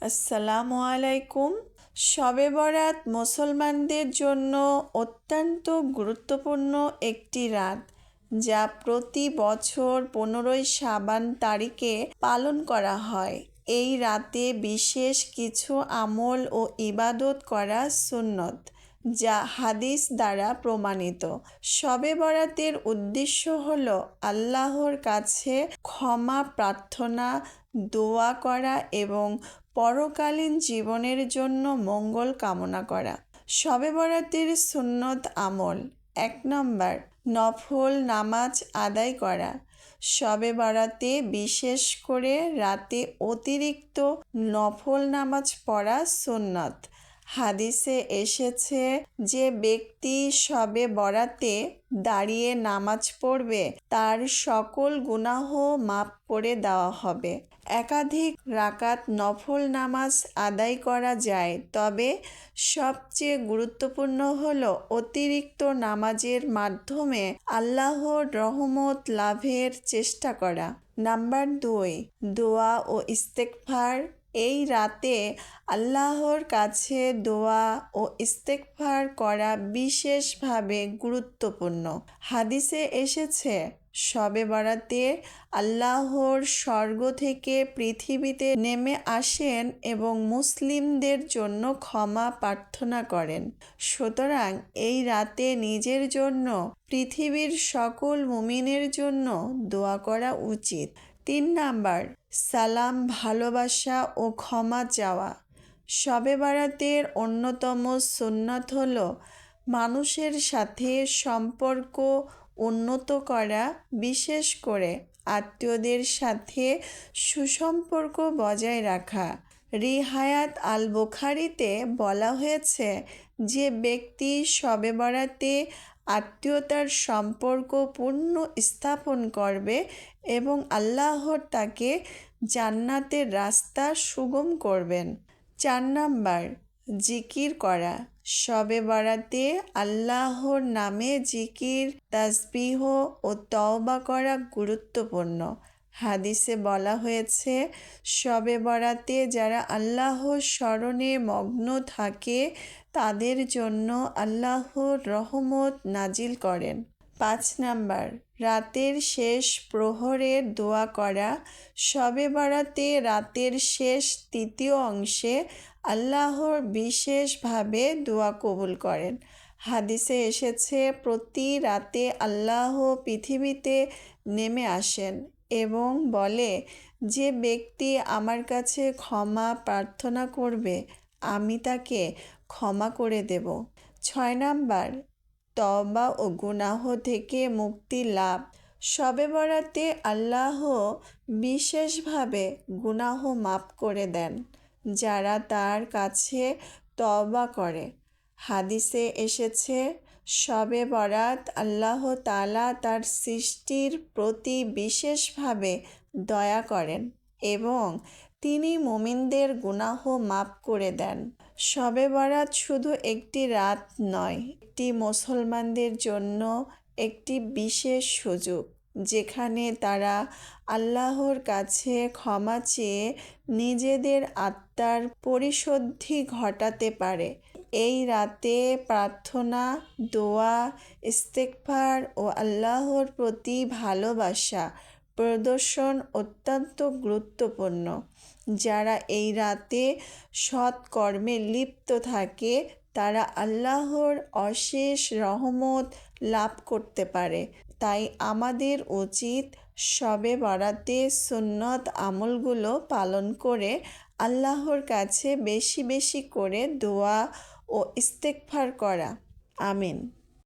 আসসালামু আলাইকুম। শবে বরাত মুসলমানদের জন্য অত্যন্ত গুরুত্বপূর্ণ একটি রাত, যা প্রতি বছর 15ই শাবান তারিখে পালন করা হয়। এই রাতে বিশেষ কিছু আমল ও ইবাদত করা সুন্নত, যা হাদিস দ্বারা প্রমাণিত। শবে বরাতের উদ্দেশ্য হল আল্লাহর কাছে ক্ষমা প্রার্থনা, দোয়া করা এবং পরকালীন জীবনের জন্য মঙ্গল কামনা করা। শবে বরাতের সুন্নত আমল: 1 নম্বর, নফল নামাজ আদায় করা। শবে বরাতে বিশেষ করে রাতে অতিরিক্ত নফল নামাজ পড়া সুন্নত। হাদিসে এসেছে, যে ব্যক্তি শবে বরাতে দাঁড়িয়ে নামাজ পড়বে তার সকল গুনাহ মাফ করে দেওয়া হবে। একাধিক রাকাত নফল নামাজ আদায় করা যায়, তবে সবচেয়ে গুরুত্বপূর্ণ হলো অতিরিক্ত নামাজের মাধ্যমে আল্লাহর রহমত লাভের চেষ্টা করা। নাম্বার 2, দোয়া ও ইস্তেগফার। এই রাতে আল্লাহর কাছে দোয়া ও ইস্তেগফার করা বিশেষভাবে গুরুত্বপূর্ণ। হাদিসে এসেছে, শবে বরাতে আল্লাহর স্বর্গ থেকে পৃথিবীতে নেমে আসেন এবং মুসলিমদের জন্য ক্ষমা প্রার্থনা করেন। সুতরাং এই রাতে নিজের জন্য, পৃথিবীর সকল মুমিনের জন্য দোয়া করা উচিত। 3 নাম্বার, সালাম, ভালোবাসা ও ক্ষমা চাওয়া। শবে বরাতের অন্যতম সুন্নত হল মানুষের সাথে সম্পর্ক উন্নত করা, বিশেষ করে আত্মীয়দের সাথে সুসম্পর্ক বজায় রাখা। রিহায়াত আল বুখারীতে বলা হয়েছে, যে ব্যক্তি শবে বরাতে আত্মীয়তার সম্পর্ক পুনঃ স্থাপন করবে এবং আল্লাহ তাকে জান্নাতের রাস্তা সুগম করবেন। 4 নাম্বার, জিকির করা। শবে বরাতে আল্লাহর নামে জিকির, তাসবিহ ও তওবা করা গুরুত্বপূর্ণ। হাদিসে বলা হয়েছে, শবে বরাতে যারা আল্লাহর স্মরণে মগ্ন থাকে তাদের জন্য আল্লাহর রহমত নাজিল করেন। 5 নাম্বার, রাতের শেষ প্রহরে দোয়া করা। শবে বরাতে রাতের শেষ তৃতীয় অংশে আল্লাহর বিশেষভাবে দোয়া কবুল করেন। হাদিসে এসেছে, প্রতি রাতে আল্লাহ পৃথিবীতে নেমে আসেন এবং বলে, যে ব্যক্তি আমার কাছে ক্ষমা প্রার্থনা করবে আমি তাকে ক্ষমা করে দেব। 6 নাম্বার, তওবা ও গুনাহ থেকে মুক্তি লাভ। শবে বরাতে আল্লাহ বিশেষভাবে গুনাহ মাফ করে দেন যারা তার কাছে তওবা করে। হাদিসে এসেছে, শবে বরাত আল্লাহ তাআলা তার সৃষ্টির প্রতি বিশেষভাবে দয়া করেন এবং তিনি মুমিনদের গুনাহ মাফ করে দেন। শবে বরাত শুধু একটি রাত নয়, এটি মুসলমানদের জন্য একটি বিশেষ সুযোগ, যেখানে তারা আল্লাহর কাছে ক্ষমা চেয়ে নিজেদের আত্মার পরিশুদ্ধি ঘটাতে পারে। এই রাতে প্রার্থনা, দোয়া, ইস্তেগফার ও আল্লাহর প্রতি ভালোবাসা প্রদর্শন অত্যন্ত গুরুত্বপূর্ণ। যারা এই রাতে সৎ কর্মে লিপ্ত থাকে তারা আল্লাহর অশেষ রহমত লাভ করতে পারে। তাই আমাদের উচিত শবে বরাতে সুন্নত আমলগুলো পালন করে আল্লাহর কাছে বেশি বেশি করে দোয়া ও ইস্তেগফার করা। আমিন।